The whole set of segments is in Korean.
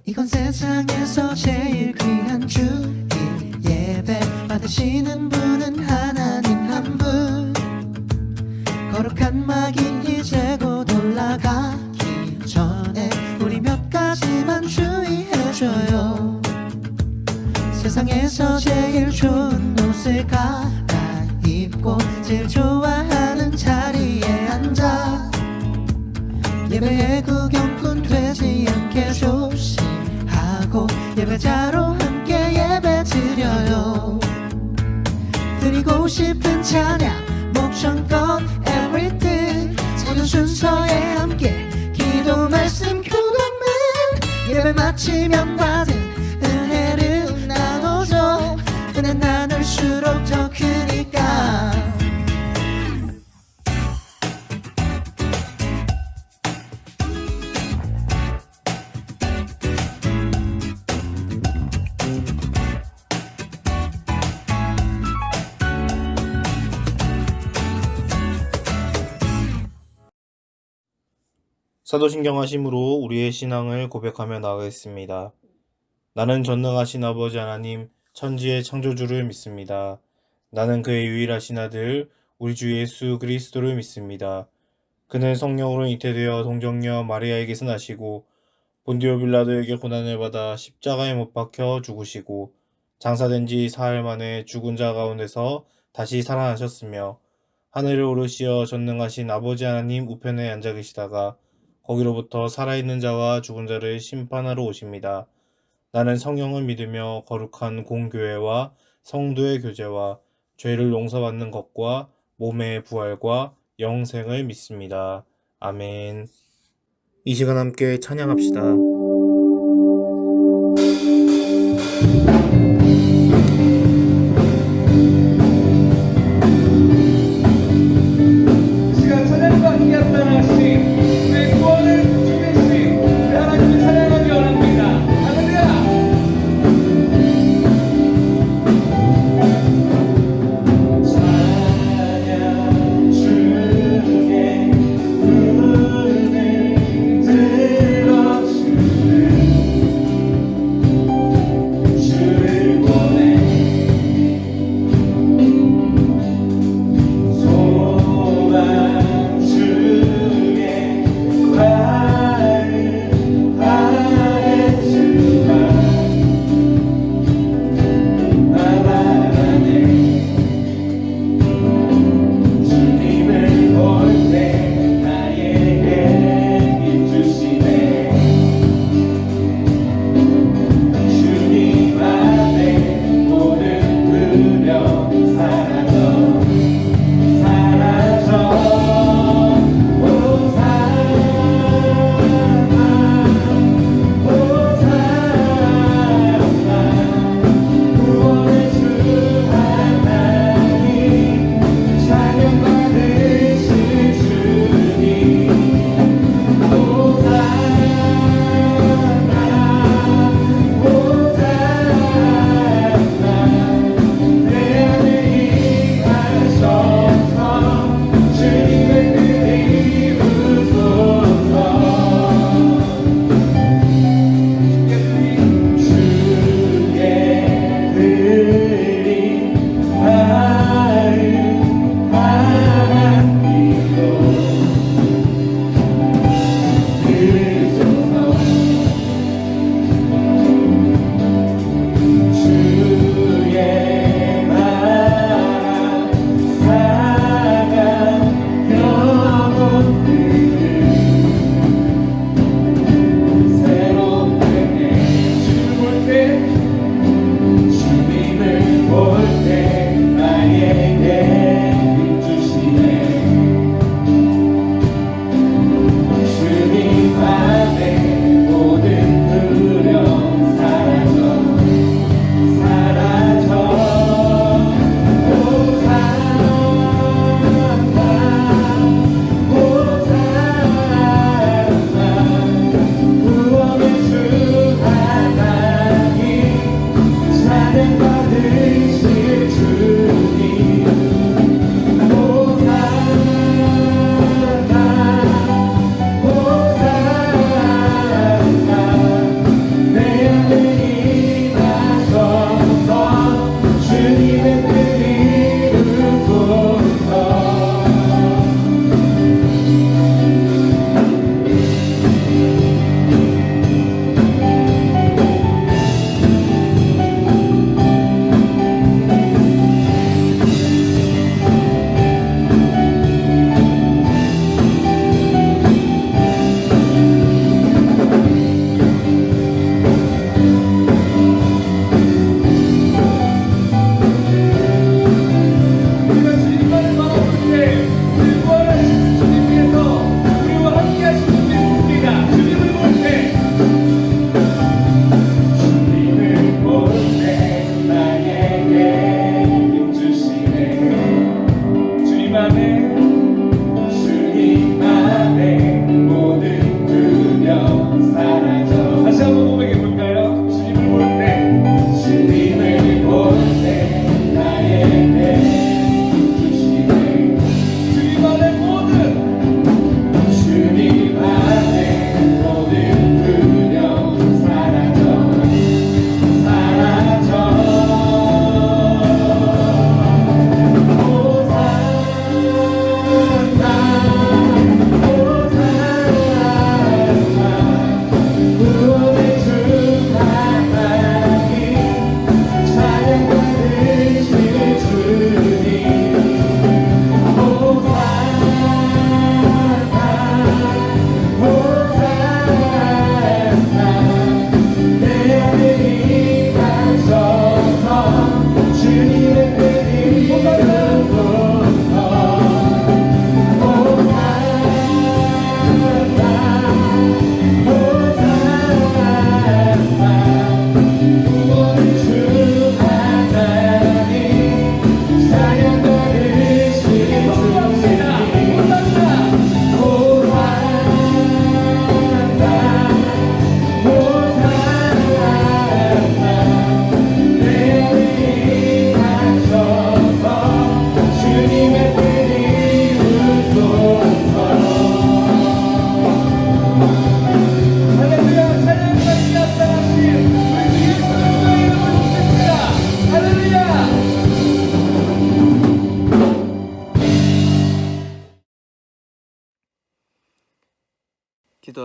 이건 세상에서 제일 귀한 주일 예배 받으시는 분은 하나님 한 분. 거룩한 막일 이제 곧 올라가기 전에 우리 몇 가지만 주의해줘요. 세상에서 제일 좋은 옷을 갈아입고 제일 좋아하는 자리에 앉아 예배의 구경꾼 되지 않게 조심하고 예배자로 함께 예배 드려요. 드리고 싶은 찬양 목청껏 everything 모든 순서에 함께 기도 말씀 교도문 예배 마치면 받은 은혜를 나눠줘. 은혜 나눌수록 더 크니까. 사도신경하심으로 우리의 신앙을 고백하며 나아가겠습니다. 나는 전능하신 아버지 하나님 천지의 창조주를 믿습니다. 나는 그의 유일하신 아들 우리 주 예수 그리스도를 믿습니다. 그는 성령으로 잉태되어 동정녀 마리아에게서 나시고 본디오 빌라도에게 고난을 받아 십자가에 못 박혀 죽으시고 장사된 지 사흘 만에 죽은 자 가운데서 다시 살아나셨으며 하늘에 오르시어 전능하신 아버지 하나님 우편에 앉아 계시다가 거기로부터 살아있는 자와 죽은 자를 심판하러 오십니다. 나는 성령을 믿으며 거룩한 공교회와 성도의 교제와 죄를 용서받는 것과 몸의 부활과 영생을 믿습니다. 아멘. 이 시간 함께 찬양합시다. 시간 찬양과 함께 합당하시 우리의 구원을 주신 우리 하나님을 찬양하기 원합니다. 할렐루야. 찬양 주께 눈을 들어주시고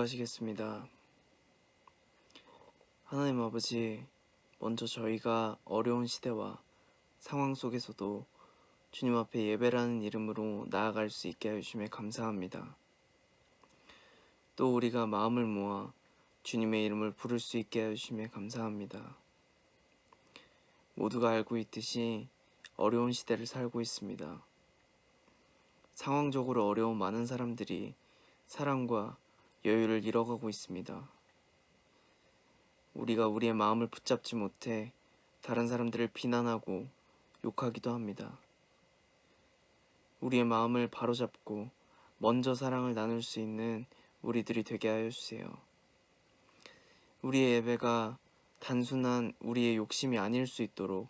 기도하시겠습니다. 하나님 아버지, 먼저 저희가 어려운 시대와 상황 속에서도 주님 앞에 예배라는 이름으로 나아갈 수 있게 해주심에 감사합니다. 또 우리가 마음을 모아 주님의 이름을 부를 수 있게 해주심에 감사합니다. 모두가 알고 있듯이 어려운 시대를 살고 있습니다. 상황적으로 어려운 많은 사람들이 사랑과 여유를 잃어가고 있습니다. 우리가 우리의 마음을 붙잡지 못해 다른 사람들을 비난하고 욕하기도 합니다. 우리의 마음을 바로잡고 먼저 사랑을 나눌 수 있는 우리들이 되게 하여 주세요. 우리의 예배가 단순한 우리의 욕심이 아닐 수 있도록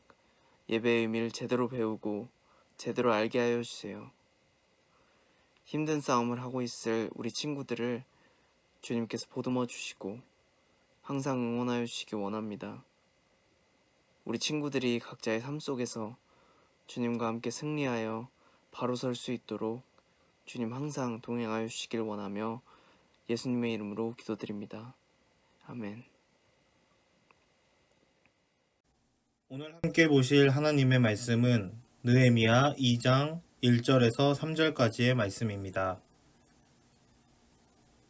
예배의 의미를 제대로 배우고 제대로 알게 하여 주세요. 힘든 싸움을 하고 있을 우리 친구들을 주님께서 보듬어 주시고 항상 응원하여 주시기 원합니다. 우리 친구들이 각자의 삶 속에서 주님과 함께 승리하여 바로 설 수 있도록 주님 항상 동행하여 주시길 원하며 예수님의 이름으로 기도드립니다. 아멘. 오늘 함께 보실 하나님의 말씀은 느헤미야 2장 1절에서 3절까지의 말씀입니다.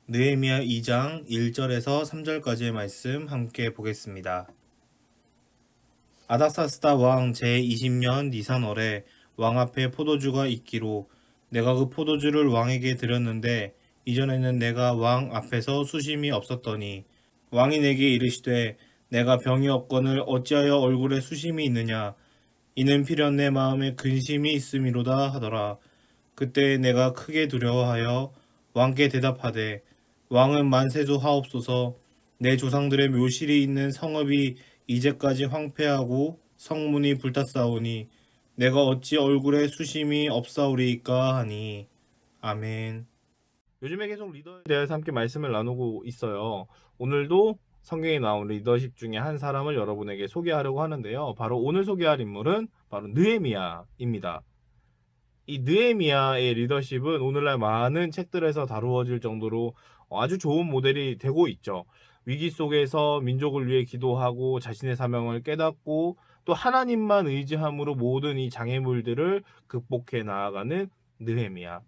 느헤미야 2장 1절에서 3절까지의 말씀 함께 보겠습니다. 아닥사스다 왕 제20년 니산월에 왕 앞에 포도주가 있기로 내가 그 포도주를 왕에게 드렸는데 이전에는 내가 왕 앞에서 수심이 없었더니 왕이 내게 이르시되 내가 병이 없거늘 어찌하여 얼굴에 수심이 있느냐 이는 필연 내 마음에 근심이 있음이로다 하더라. 그때 내가 크게 두려워하여 왕께 대답하되 왕은 만세조하옵소서. 내 조상들의 묘실이 있는 성읍이 이제까지 황폐하고 성문이 불탔사오니 내가 어찌 얼굴에 수심이 없사오리이까 하니. 아멘. 요즘에 계속 리더에 대해서 함께 말씀을 나누고 있어요. 오늘도 성경에 나온 리더십 중에 한 사람을 여러분에게 소개하려고 하는데요. 바로 오늘 소개할 인물은 바로 느헤미야입니다. 이 느헤미야의 리더십은 오늘날 많은 책들에서 다루어질 정도로 아주 좋은 모델이 되고 있죠. 위기 속에서 민족을 위해 기도하고 자신의 사명을 깨닫고 또 하나님만 의지함으로 모든 이 장애물들을 극복해 나아가는 느헤미야.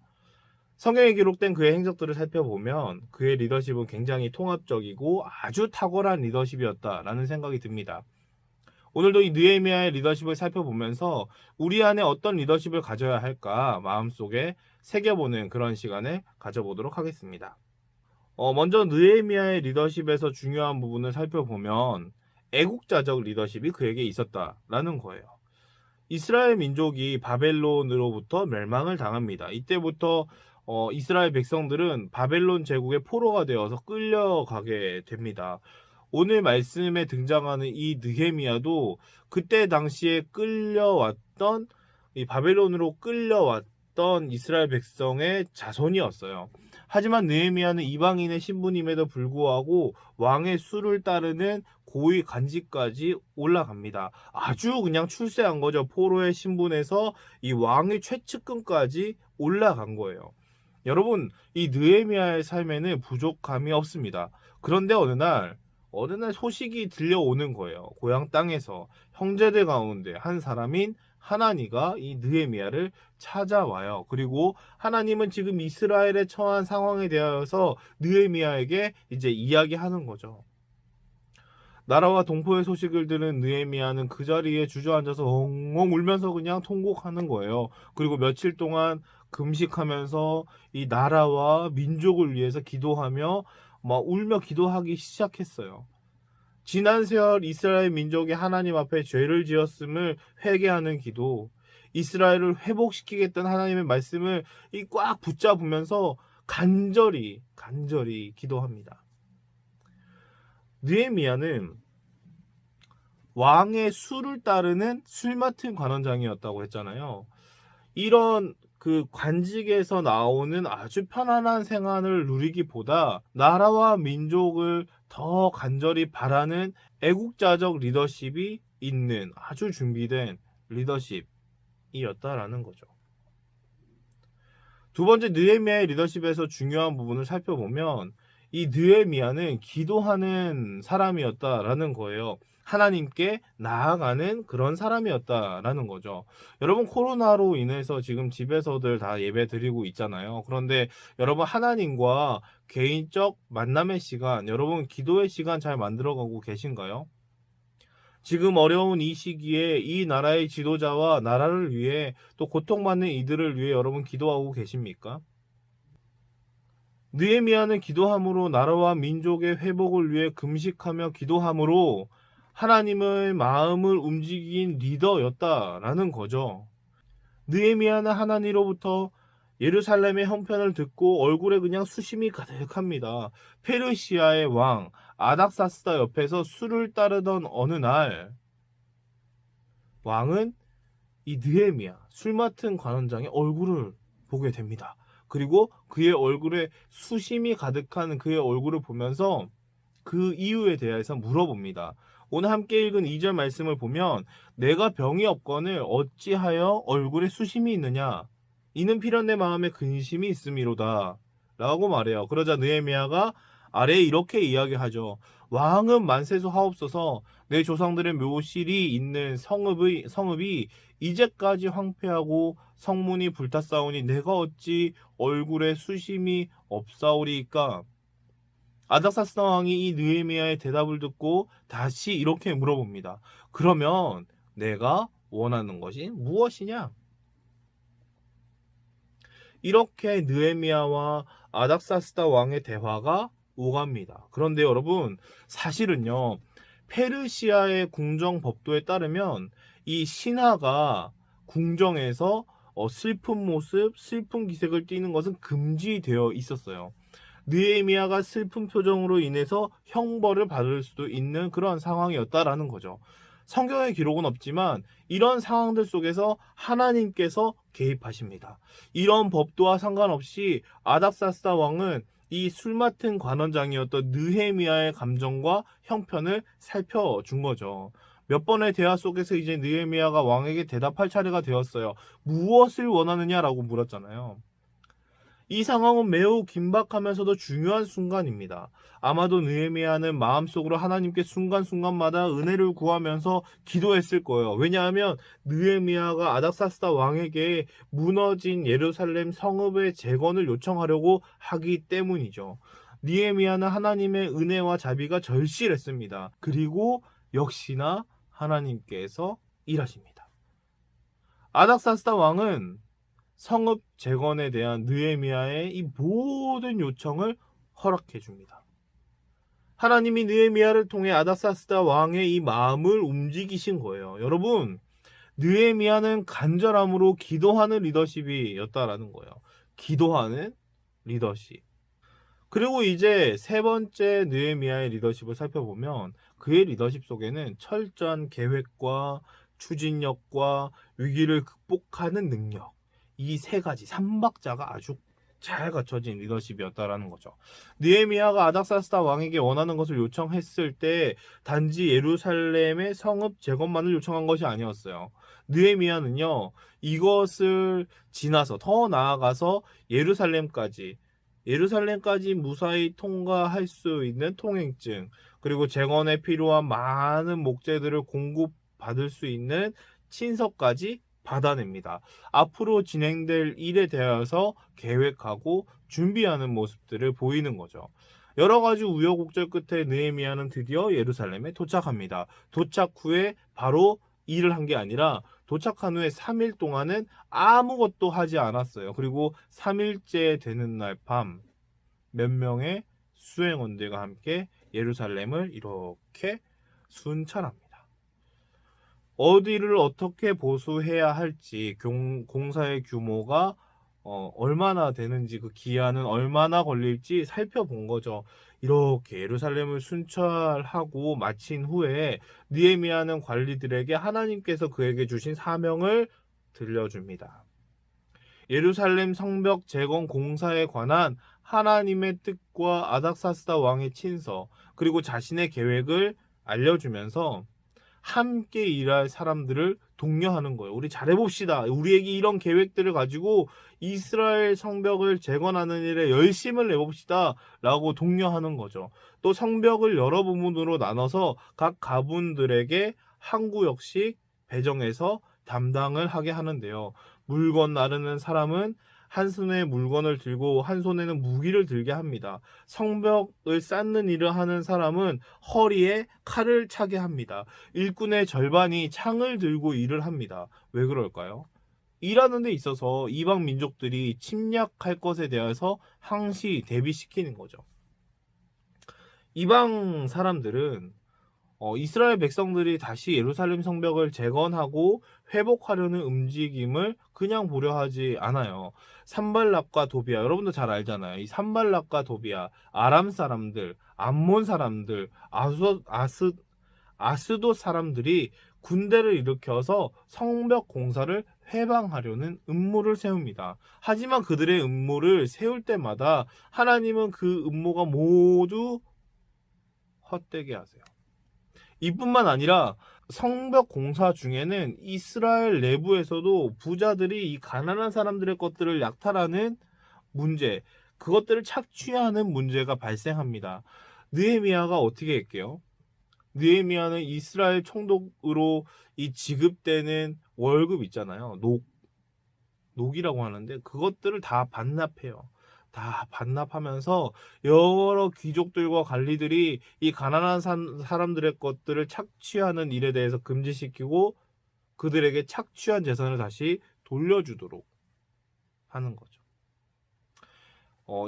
성경에 기록된 그의 행적들을 살펴보면 그의 리더십은 굉장히 통합적이고 아주 탁월한 리더십이었다라는 생각이 듭니다. 오늘도 이 느헤미야의 리더십을 살펴보면서 우리 안에 어떤 리더십을 가져야 할까 마음속에 새겨보는 그런 시간을 가져보도록 하겠습니다. 먼저 느헤미야의 리더십에서 중요한 부분을 살펴보면 애국자적 리더십이 그에게 있었다라는 거예요. 이스라엘 민족이 바벨론으로부터 멸망을 당합니다. 이때부터 이스라엘 백성들은 바벨론 제국의 포로가 되어서 끌려가게 됩니다. 오늘 말씀에 등장하는 이 느헤미야도 그때 당시에 끌려왔던 이 바벨론으로 끌려왔던 이스라엘 백성의 자손이었어요. 하지만 느헤미야는 이방인의 신분임에도 불구하고 왕의 수를 따르는 고위 간직까지 올라갑니다. 아주 그냥 출세한 거죠. 포로의 신분에서 이 왕의 최측근까지 올라간 거예요. 여러분, 이 느헤미야의 삶에는 부족함이 없습니다. 그런데 어느 날 소식이 들려오는 거예요. 고향 땅에서 형제들 가운데 한 사람인 하나니가 이 느헤미야를 찾아와요. 그리고 하나님은 지금 이스라엘에 처한 상황에 대하여서 느헤미야에게 이제 이야기하는 거죠. 나라와 동포의 소식을 들은 느헤미야는 그 자리에 주저앉아서 엉엉 울면서 그냥 통곡하는 거예요. 그리고 며칠 동안 금식하면서 이 나라와 민족을 위해서 기도하며 막 울며 기도하기 시작했어요. 지난 세월 이스라엘 민족이 하나님 앞에 죄를 지었음을 회개하는 기도, 이스라엘을 회복시키겠다는 하나님의 말씀을 꽉 붙잡으면서 간절히 기도합니다. 느헤미야는 왕의 수를 따르는 술 맡은 관원장이었다고 했잖아요. 이런 그 관직에서 나오는 아주 편안한 생활을 누리기보다 나라와 민족을 더 간절히 바라는 애국자적 리더십이 있는 아주 준비된 리더십이었다라는 거죠. 두 번째, 느헤미야의 리더십에서 중요한 부분을 살펴보면 이 느헤미야는 기도하는 사람이었다라는 거예요. 하나님께 나아가는 그런 사람이었다라는 거죠. 여러분, 코로나로 인해서 지금 집에서들 다 예배 드리고 있잖아요. 그런데 여러분, 하나님과 개인적 만남의 시간, 여러분 기도의 시간 잘 만들어가고 계신가요? 지금 어려운 이 시기에 이 나라의 지도자와 나라를 위해 또 고통받는 이들을 위해 여러분 기도하고 계십니까? 느헤미야는 기도함으로 나라와 민족의 회복을 위해 금식하며 기도함으로 하나님의 마음을 움직인 리더였다라는 거죠. 느헤미야는 하나님으로부터 예루살렘의 형편을 듣고 얼굴에 그냥 수심이 가득합니다. 페르시아의 왕 아닥사스다 옆에서 술을 따르던 어느 날 왕은 이 느헤미야 술 맡은 관원장의 얼굴을 보게 됩니다. 그리고 그의 얼굴에 수심이 가득한 그의 얼굴을 보면서 그 이유에 대해서 물어봅니다. 오늘 함께 읽은 2절 말씀을 보면 내가 병이 없거늘 어찌하여 얼굴에 수심이 있느냐 이는 필연 내 마음에 근심이 있음이로다 라고 말해요. 그러자 느헤미야가 아래에 이렇게 이야기하죠. 왕은 만세소 하옵소서. 내 조상들의 묘실이 있는 성읍이 이제까지 황폐하고 성문이 불탔사오니 내가 어찌 얼굴에 수심이 없사오리이까. 아닥사스다 왕이 이 느헤미야의 대답을 듣고 다시 이렇게 물어봅니다. 그러면 내가 원하는 것이 무엇이냐? 이렇게 느헤미야와 아닥사스다 왕의 대화가 오갑니다. 그런데 여러분, 사실은요, 페르시아의 궁정 법도에 따르면 이 신하가 궁정에서 슬픈 모습, 슬픈 기색을 띠는 것은 금지되어 있었어요. 느헤미야가 슬픈 표정으로 인해서 형벌을 받을 수도 있는 그런 상황이었다라는 거죠. 성경의 기록은 없지만 이런 상황들 속에서 하나님께서 개입하십니다. 이런 법도와 상관없이 아닥사스다 왕은 이 술 맡은 관원장이었던 느헤미야의 감정과 형편을 살펴준 거죠. 몇 번의 대화 속에서 이제 느헤미야가 왕에게 대답할 차례가 되었어요. 무엇을 원하느냐라고 물었잖아요. 이 상황은 매우 긴박하면서도 중요한 순간입니다. 아마도 느헤미야는 마음속으로 하나님께 순간순간마다 은혜를 구하면서 기도했을 거예요. 왜냐하면 느헤미야가 아닥사스다 왕에게 무너진 예루살렘 성읍의 재건을 요청하려고 하기 때문이죠. 느헤미야는 하나님의 은혜와 자비가 절실했습니다. 그리고 역시나 하나님께서 일하십니다. 아닥사스다 왕은 성읍 재건에 대한 느헤미야의 이 모든 요청을 허락해 줍니다. 하나님이 느헤미야를 통해 아닥사스다 왕의 이 마음을 움직이신 거예요. 여러분, 느헤미야는 간절함으로 기도하는 리더십이었다라는 거예요. 기도하는 리더십. 그리고 이제 세 번째 느헤미야의 리더십을 살펴보면 그의 리더십 속에는 철저한 계획과 추진력과 위기를 극복하는 능력, 이 세 가지 삼박자가 아주 잘 갖춰진 리더십이었다라는 거죠. 느헤미야가 아닥사스다 왕에게 원하는 것을 요청했을 때 단지 예루살렘의 성읍 재건만을 요청한 것이 아니었어요. 느헤미야는요, 이것을 지나서 더 나아가서 예루살렘까지 무사히 통과할 수 있는 통행증, 그리고 재건에 필요한 많은 목재들을 공급받을 수 있는 친서까지 받아냅니다. 앞으로 진행될 일에 대해서 계획하고 준비하는 모습들을 보이는 거죠. 여러 가지 우여곡절 끝에 느헤미야는 드디어 예루살렘에 도착합니다. 도착 후에 바로 일을 한 게 아니라 도착한 후에 3일 동안은 아무것도 하지 않았어요. 그리고 3일째 되는 날 밤 몇 명의 수행원들과 함께 예루살렘을 이렇게 순찰합니다. 어디를 어떻게 보수해야 할지, 공사의 규모가 얼마나 되는지, 그 기한은 얼마나 걸릴지 살펴본 거죠. 이렇게 예루살렘을 순찰하고 마친 후에 느헤미야는 관리들에게 하나님께서 그에게 주신 사명을 들려줍니다. 예루살렘 성벽 재건 공사에 관한 하나님의 뜻과 아닥사스다 왕의 친서, 그리고 자신의 계획을 알려주면서 함께 일할 사람들을 독려하는 거예요. 우리 잘해봅시다. 우리에게 이런 계획들을 가지고 이스라엘 성벽을 재건하는 일에 열심을 내봅시다 라고 독려하는 거죠. 또 성벽을 여러 부분으로 나눠서 각 가문들에게 한 구역씩 배정해서 담당을 하게 하는데요. 물건 나르는 사람은 한 손에 물건을 들고 한 손에는 무기를 들게 합니다. 성벽을 쌓는 일을 하는 사람은 허리에 칼을 차게 합니다. 일꾼의 절반이 창을 들고 일을 합니다. 왜 그럴까요? 일하는 데 있어서 이방 민족들이 침략할 것에 대해서 항시 대비시키는 거죠. 이방 사람들은 이스라엘 백성들이 다시 예루살렘 성벽을 재건하고 회복하려는 움직임을 그냥 보려 하지 않아요. 산발락과 도비아, 여러분도 잘 알잖아요. 이 산발락과 도비아, 아람 사람들, 암몬 사람들, 아스도 사람들이 군대를 일으켜서 성벽 공사를 회방하려는 음모를 세웁니다. 하지만 그들의 음모를 세울 때마다 하나님은 그 음모가 모두 헛되게 하세요. 이뿐만 아니라 성벽 공사 중에는 이스라엘 내부에서도 부자들이 이 가난한 사람들의 것들을 약탈하는 문제, 그것들을 착취하는 문제가 발생합니다. 느헤미야가 어떻게 했게요? 느헤미야는 이스라엘 총독으로 이 지급되는 월급 있잖아요. 녹이라고 하는데 그것들을 다 반납해요. 다 반납하면서 여러 귀족들과 관리들이 이 가난한 사람들의 것들을 착취하는 일에 대해서 금지시키고 그들에게 착취한 재산을 다시 돌려주도록 하는 거죠.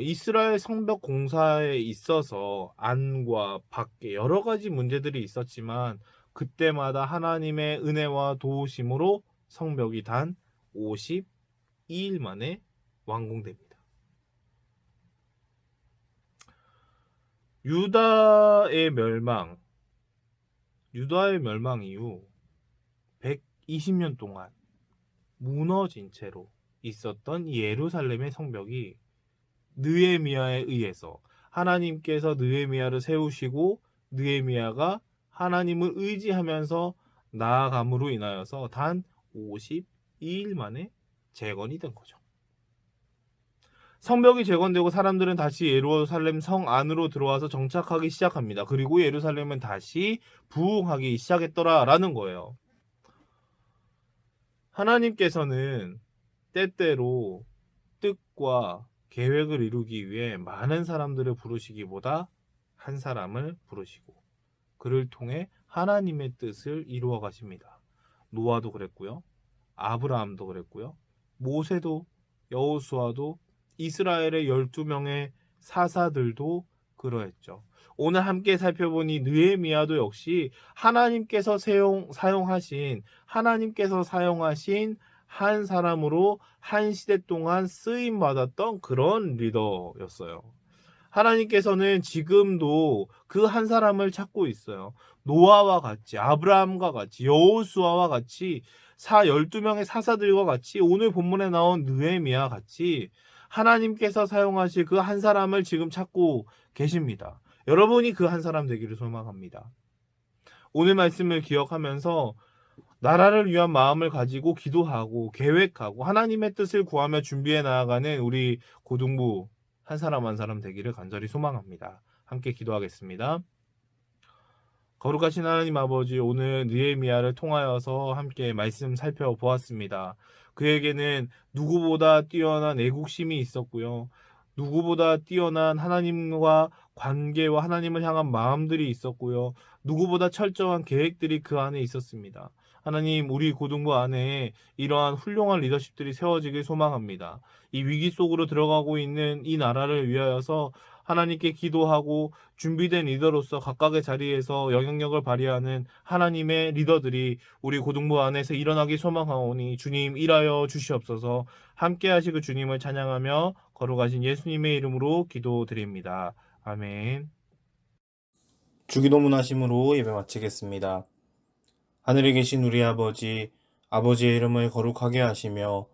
이스라엘 성벽 공사에 있어서 안과 밖에 여러 가지 문제들이 있었지만 그때마다 하나님의 은혜와 도우심으로 성벽이 단 52일 만에 완공됩니다. 유다의 멸망 이후 120년 동안 무너진 채로 있었던 예루살렘의 성벽이 느헤미야에 의해서 하나님께서 느헤미야를 세우시고 느헤미야가 하나님을 의지하면서 나아감으로 인하여서 단 52일 만에 재건이 된 거죠. 성벽이 재건되고 사람들은 다시 예루살렘 성 안으로 들어와서 정착하기 시작합니다. 그리고 예루살렘은 다시 부흥하기 시작했더라라는 거예요. 하나님께서는 때때로 뜻과 계획을 이루기 위해 많은 사람들을 부르시기보다 한 사람을 부르시고 그를 통해 하나님의 뜻을 이루어 가십니다. 노아도 그랬고요. 아브라함도 그랬고요. 모세도, 여호수아도, 이스라엘의 12명의 사사들도 그러했죠. 오늘 함께 살펴보니 느헤미야도 역시 하나님께서 사용하신 한 사람으로 한 시대 동안 쓰임 받았던 그런 리더였어요. 하나님께서는 지금도 그 한 사람을 찾고 있어요. 노아와 같이, 아브라함과 같이, 여호수아와 같이 12명의 사사들과 같이 오늘 본문에 나온 느헤미야 같이 하나님께서 사용하실 그 한 사람을 지금 찾고 계십니다. 여러분이 그 한 사람 되기를 소망합니다. 오늘 말씀을 기억하면서 나라를 위한 마음을 가지고 기도하고 계획하고 하나님의 뜻을 구하며 준비해 나아가는 우리 고등부 한 사람 되기를 간절히 소망합니다. 함께 기도하겠습니다. 거룩하신 하나님 아버지, 오늘 느헤미야를 통하여서 함께 말씀 살펴보았습니다. 그에게는 누구보다 뛰어난 애국심이 있었고요. 누구보다 뛰어난 하나님과 관계와 하나님을 향한 마음들이 있었고요. 누구보다 철저한 계획들이 그 안에 있었습니다. 하나님, 우리 고등부 안에 이러한 훌륭한 리더십들이 세워지길 소망합니다. 이 위기 속으로 들어가고 있는 이 나라를 위하여서 하나님께 기도하고 준비된 리더로서 각각의 자리에서 영향력을 발휘하는 하나님의 리더들이 우리 고등부 안에서 일어나기 소망하오니 주님 일하여 주시옵소서. 함께 하시고 주님을 찬양하며 거룩하신 예수님의 이름으로 기도드립니다. 아멘. 주기도문 하심으로 예배 마치겠습니다. 하늘에 계신 우리 아버지, 아버지의 이름을 거룩하게 하시며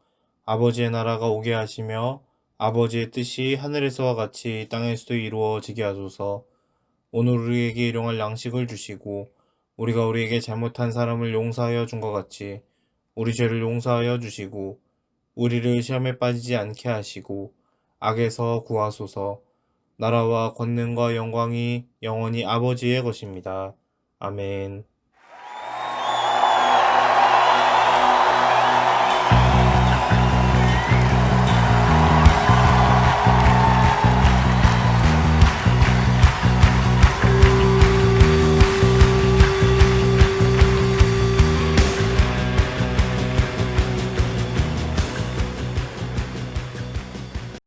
아버지의 나라가 오게 하시며 아버지의 뜻이 하늘에서와 같이 땅에서도 이루어지게 하소서. 오늘 우리에게 일용할 양식을 주시고 우리가 우리에게 잘못한 사람을 용서하여 준 것 같이 우리 죄를 용서하여 주시고 우리를 시험에 빠지지 않게 하시고 악에서 구하소서. 나라와 권능과 영광이 영원히 아버지의 것입니다. 아멘.